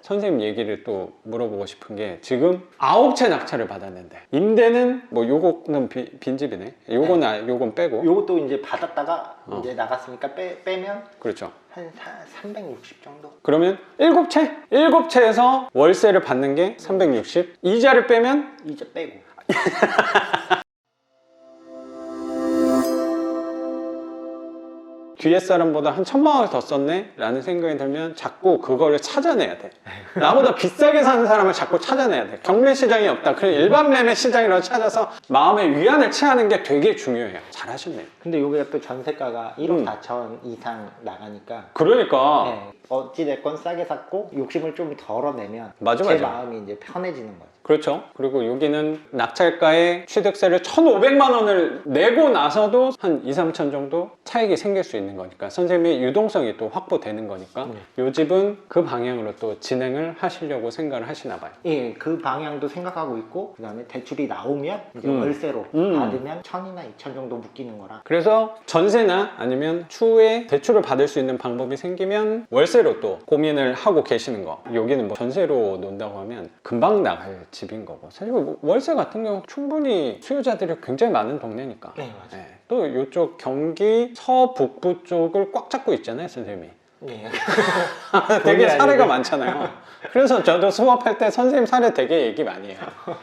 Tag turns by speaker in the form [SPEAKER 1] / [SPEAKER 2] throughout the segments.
[SPEAKER 1] 선생님 얘기를 또 물어보고 싶은 게 지금 9채 낙찰을 받았는데 임대는 뭐 요거는 빈집이네. 요건 빼고
[SPEAKER 2] 요것도 이제 받았다가 이제 나갔으니까 빼면
[SPEAKER 1] 그렇죠.
[SPEAKER 2] 한 360 정도?
[SPEAKER 1] 그러면 7채? 7채에서 월세를 받는 게 360. 이자를 빼면
[SPEAKER 2] 이자 빼고.
[SPEAKER 1] 뒤에 사람보다 한 1000만 원을 더 썼네? 라는 생각이 들면 자꾸 그거를 찾아내야 돼. 나보다 비싸게 사는 사람을 자꾸 찾아내야 돼. 경매 시장이 없다. 그럼 일반 매매 시장이라고 찾아서 마음의 위안을 취하는 게 되게 중요해요. 잘 하셨네요.
[SPEAKER 2] 근데 여기가 또 전세가가 1억 4천 이상 나가니까
[SPEAKER 1] 그러니까
[SPEAKER 2] 네, 어찌됐건 싸게 샀고 욕심을 좀 덜어내면
[SPEAKER 1] 맞아.
[SPEAKER 2] 제 마음이 이제 편해지는 거죠.
[SPEAKER 1] 그렇죠. 그리고 여기는 낙찰가에 취득세를 1,500만 원을 내고 나서도 한 2, 3천 정도 차익이 생길 수 있는 거니까 선생님의 유동성이 또 확보되는 거니까 이 집은 그 방향으로 또 진행을 하시려고 생각을 하시나 봐요.
[SPEAKER 2] 예, 그 방향도 생각하고 있고 그 다음에 대출이 나오면 이제 월세로 받으면 1,000이나 2,000 정도 묶이는 거라.
[SPEAKER 1] 그래서 전세나 아니면 추후에 대출을 받을 수 있는 방법이 생기면 월세로 또 고민을 하고 계시는 거. 여기는 뭐 전세로 논다고 하면 금방 나갈 집인 거고 사실 뭐 월세 같은 경우 충분히 수요자들이 굉장히 많은 동네니까.
[SPEAKER 2] 네, 맞아요.
[SPEAKER 1] 또 이쪽 경기 서북부 쪽을 꽉 잡고 있잖아요, 선생님이.
[SPEAKER 2] 네.
[SPEAKER 1] 되게 사례가 많잖아요. 그래서 저도 수업할 때 선생님 사례 되게 얘기 많이 해요.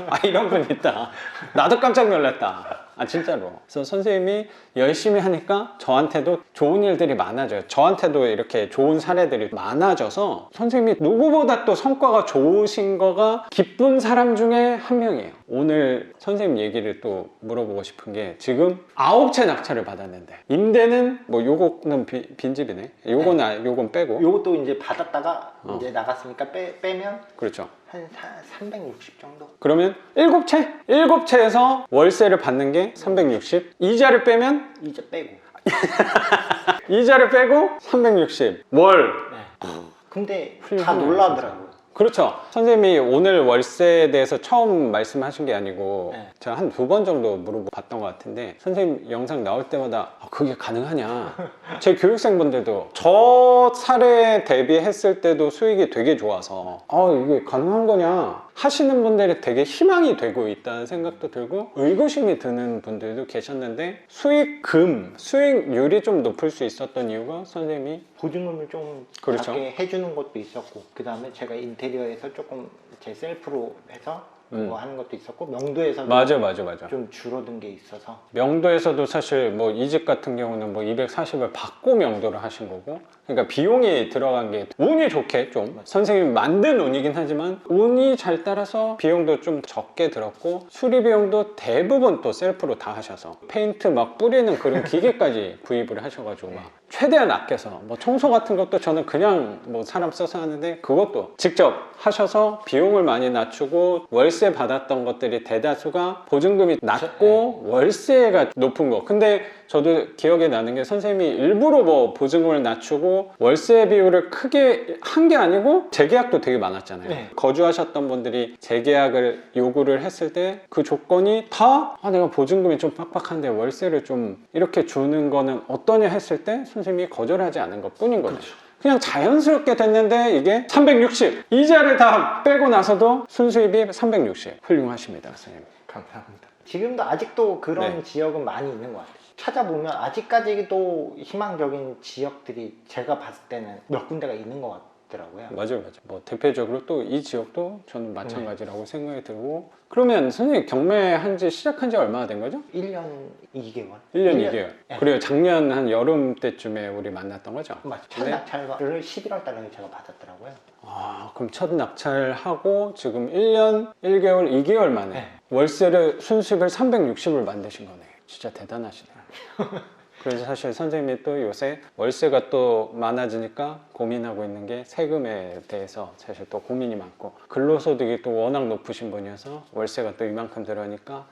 [SPEAKER 1] 아, 이런 분 있다. 나도 깜짝 놀랐다. 아, 진짜로. 그래서 선생님이 열심히 하니까 저한테도 좋은 일들이 많아져요. 저한테도 이렇게 좋은 사례들이 많아져서 선생님이 누구보다 또 성과가 좋으신 거가 기쁜 사람 중에 한 명이에요. 오늘 선생님 얘기를 또 물어보고 싶은 게 지금 9채 낙찰을 받았는데 임대는 뭐 요거는 빈집이네. 요건 빼고
[SPEAKER 2] 요것도 이제 받았다가 이제 나갔으니까 빼면
[SPEAKER 1] 그렇죠.
[SPEAKER 2] 한 360 정도?
[SPEAKER 1] 그러면 7채? 7채에서 월세를 받는 게 360. 이자를 빼면
[SPEAKER 2] 이자 빼고.
[SPEAKER 1] 이자를 빼고 360. 월.
[SPEAKER 2] 네. 근데 다
[SPEAKER 1] 훌륭하네요,
[SPEAKER 2] 놀라더라고요.
[SPEAKER 1] 그렇죠. 선생님이 오늘 월세에 대해서 처음 말씀하신 게 아니고
[SPEAKER 2] 네.
[SPEAKER 1] 제가 한 2번 정도 물어봤던 것 같은데 선생님 영상 나올 때마다 그게 가능하냐. 제 교육생분들도 저 사례 대비했을 때도 수익이 되게 좋아서 이게 가능한 거냐 하시는 분들이 되게 희망이 되고 있다는 생각도 들고 의구심이 드는 분들도 계셨는데 수익률이 좀 높을 수 있었던 이유가 선생님이
[SPEAKER 2] 보증금을 좀
[SPEAKER 1] 그렇죠.
[SPEAKER 2] 작게 해주는 것도 있었고 그 다음에 제가 인테리어에서 조금 제 셀프로 해서 그거 하는 것도 있었고 명도에서도
[SPEAKER 1] 맞아.
[SPEAKER 2] 좀 줄어든 게 있어서
[SPEAKER 1] 명도에서도 사실 뭐 이 집 같은 경우는 뭐 240을 받고 명도를 하신 거고 그러니까 비용이 들어간 게 운이 좋게 좀 선생님이 만든 운이긴 하지만 운이 잘 따라서 비용도 좀 적게 들었고 수리 비용도 대부분 또 셀프로 다 하셔서 페인트 막 뿌리는 그런 기계까지 구입을 하셔가지고 막 최대한 아껴서 뭐 청소 같은 것도 저는 그냥 뭐 사람 써서 하는데 그것도 직접 하셔서 비용을 많이 낮추고 월세 받았던 것들이 대다수가 보증금이 낮고 월세가 높은 거. 근데 저도 기억에 나는 게 선생님이 일부러 뭐 보증금을 낮추고 월세 비율을 크게 한 게 아니고 재계약도 되게 많았잖아요.
[SPEAKER 2] 네.
[SPEAKER 1] 거주하셨던 분들이 재계약을 요구를 했을 때 그 조건이 다 내가 보증금이 좀 빡빡한데 월세를 좀 이렇게 주는 거는 어떠냐 했을 때 선생님이 거절하지 않은 것 뿐인 거죠.
[SPEAKER 2] 그렇죠.
[SPEAKER 1] 그냥 자연스럽게 됐는데 이게 360 이자를 다 빼고 나서도 순수입이 360 훌륭하십니다, 선생님.
[SPEAKER 2] 감사합니다. 지금도 아직도 그런
[SPEAKER 1] 네.
[SPEAKER 2] 지역은 많이 있는 것 같아요. 찾아보면 아직까지도 희망적인 지역들이 제가 봤을 때는 몇 군데가 있는 것 같더라고요.
[SPEAKER 1] 맞아요. 뭐 대표적으로 또 이 지역도 저는 마찬가지라고 생각이 들고 그러면 선생님 경매한 지 시작한 지 얼마나 된 거죠?
[SPEAKER 2] 1년 2개월.
[SPEAKER 1] 1년 2개월.
[SPEAKER 2] 네.
[SPEAKER 1] 그래요. 작년 한 여름 때쯤에 우리 만났던 거죠?
[SPEAKER 2] 맞죠. 첫
[SPEAKER 1] 네.
[SPEAKER 2] 낙찰을 11월 달에 제가 받았더라고요.
[SPEAKER 1] 그럼 첫 낙찰하고 지금 1년 1개월 2개월 만에
[SPEAKER 2] 네.
[SPEAKER 1] 월세를 순수입을 360을 만드신 거네. 진짜 대단하시네요. 그래서 사실 선생님이 또 요새 월세가 또 많아지니까 고민하고 있는 게 세금에 대해서 사실 또 고민이 많고 근로소득이 또 워낙 높으신 분이어서 월세가 또 이만큼 들어가니까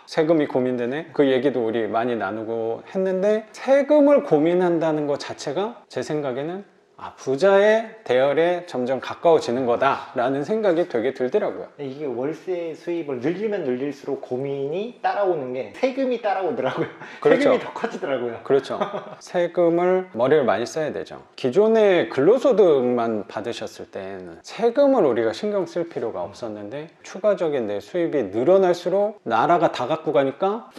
[SPEAKER 1] 세금이 고민되네. 그 얘기도 우리 많이 나누고 했는데 세금을 고민한다는 것 자체가 제 생각에는 아, 부자의 대열에 점점 가까워지는 거다라는 생각이 되게 들더라고요.
[SPEAKER 2] 이게 월세 수입을 늘리면 늘릴수록 고민이 따라오는 게 세금이 따라오더라고요.
[SPEAKER 1] 그렇죠.
[SPEAKER 2] 세금이 더 커지더라고요.
[SPEAKER 1] 그렇죠. 세금을 머리를 많이 써야 되죠. 기존에 근로소득만 받으셨을 때는 세금을 우리가 신경 쓸 필요가 없었는데 추가적인 내 수입이 늘어날수록 나라가 다 갖고 가니까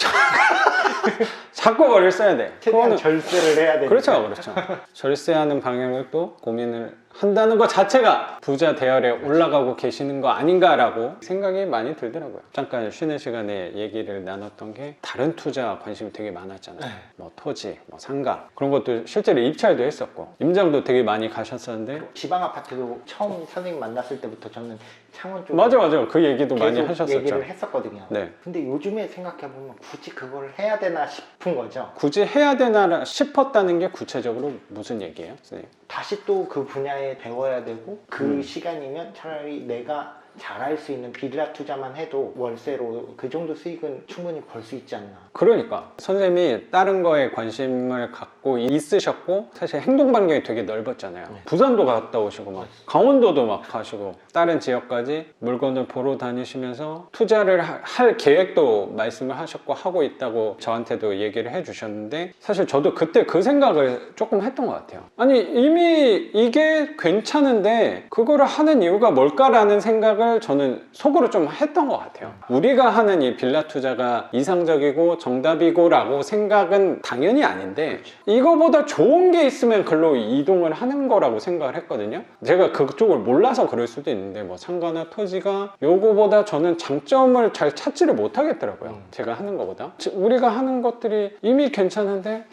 [SPEAKER 1] 자꾸 머리를 써야 돼.
[SPEAKER 2] 최대한 절세를 해야 되니까.
[SPEAKER 1] 그렇죠, 그렇죠. 절세하는 방향을 또 고민을 한다는 것 자체가 부자 대열에 올라가고 계시는 거 아닌가라고 생각이 많이 들더라고요. 잠깐 쉬는 시간에 얘기를 나눴던 게 다른 투자 관심이 되게 많았잖아요.
[SPEAKER 2] 네.
[SPEAKER 1] 뭐 토지, 뭐 상가 그런 것도 실제로 입찰도 했었고 임장도 되게 많이 가셨었는데
[SPEAKER 2] 지방 아파트도 처음 선생님 만났을 때부터 저는 창원 쪽에
[SPEAKER 1] 맞아 그 얘기도 많이
[SPEAKER 2] 계속
[SPEAKER 1] 하셨었죠.
[SPEAKER 2] 얘기를 했었거든요.
[SPEAKER 1] 네.
[SPEAKER 2] 근데 요즘에 생각해보면 굳이 그걸 해야 되나 싶은 거죠.
[SPEAKER 1] 굳이 해야 되나 싶었다는 게 구체적으로 무슨 얘기예요, 선생님?
[SPEAKER 2] 다시 또 그 분야에 배워야 되고 그 시간이면 차라리 내가 잘할 수 있는 비리라 투자만 해도 월세로 그 정도 수익은 충분히 벌 수 있지 않나.
[SPEAKER 1] 그러니까 선생님이 다른 거에 관심을 갖고 있으셨고 사실 행동 반경이 되게 넓었잖아요.
[SPEAKER 2] 네.
[SPEAKER 1] 부산도 갔다 오시고 막 강원도도 막 가시고 다른 지역까지 물건을 보러 다니시면서 투자를 할 계획도 말씀을 하셨고 하고 있다고 저한테도 얘기를 해주셨는데 사실 저도 그때 그 생각을 조금 했던 것 같아요. 아니 이미 이게 괜찮은데 그거를 하는 이유가 뭘까라는 생각을 저는 속으로 좀 했던 것 같아요. 우리가 하는 이 빌라 투자가 이상적이고 정답이고 라고 생각은 당연히 아닌데 이거보다 좋은 게 있으면 글로 이동을 하는 거라고 생각을 했거든요. 제가 그쪽을 몰라서 그럴 수도 있는데 뭐 상가나 토지가 요거보다 저는 장점을 잘 찾지를 못하겠더라고요. 제가 하는 거보다 우리가 하는 것들이 이미 괜찮은데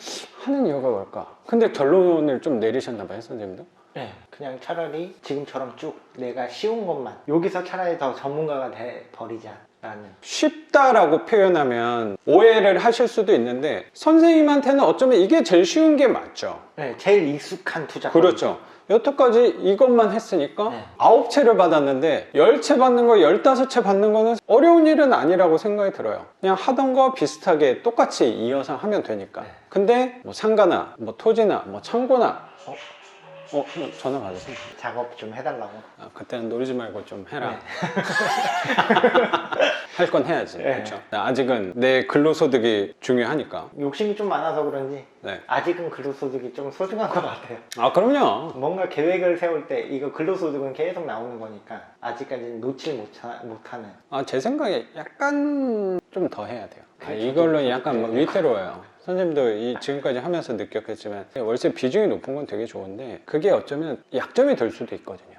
[SPEAKER 1] 하는 이유가 뭘까? 근데 결론을 좀 내리셨나 봐요, 선생님도.
[SPEAKER 2] 네, 그냥 차라리 지금처럼 쭉 내가 쉬운 것만 여기서 차라리 더 전문가가 돼 버리자라는.
[SPEAKER 1] 쉽다라고 표현하면 오해를 하실 수도 있는데 선생님한테는 어쩌면 이게 제일 쉬운 게 맞죠.
[SPEAKER 2] 네, 제일 익숙한 투자.
[SPEAKER 1] 그렇죠. 여태까지 이것만 했으니까
[SPEAKER 2] 네.
[SPEAKER 1] 9채를 받았는데 10채 받는 거 15채 받는 거는 어려운 일은 아니라고 생각이 들어요. 그냥 하던 거 비슷하게 똑같이 이어서 하면 되니까.
[SPEAKER 2] 네.
[SPEAKER 1] 근데 뭐 상가나 뭐 토지나 뭐 창고나 전화 받으세요.
[SPEAKER 2] 작업 좀 해달라고.
[SPEAKER 1] 그때는 노리지 말고 좀 해라. 할 건 해야지.
[SPEAKER 2] 네.
[SPEAKER 1] 그렇죠. 아직은 내 근로소득이 중요하니까.
[SPEAKER 2] 욕심이 좀 많아서 그런지
[SPEAKER 1] 네.
[SPEAKER 2] 아직은 근로소득이 좀 소중한 것 같아요.
[SPEAKER 1] 아, 그럼요.
[SPEAKER 2] 뭔가 계획을 세울 때 이거 근로소득은 계속 나오는 거니까 아직까지는 놓칠 못하는.
[SPEAKER 1] 제 생각에 약간 좀 더 해야 돼요.
[SPEAKER 2] 그렇죠.
[SPEAKER 1] 이걸로 약간 뭐
[SPEAKER 2] 네.
[SPEAKER 1] 위태로워요. 선생님도 지금까지 하면서 느꼈겠지만 월세 비중이 높은 건 되게 좋은데 그게 어쩌면 약점이 될 수도 있거든요.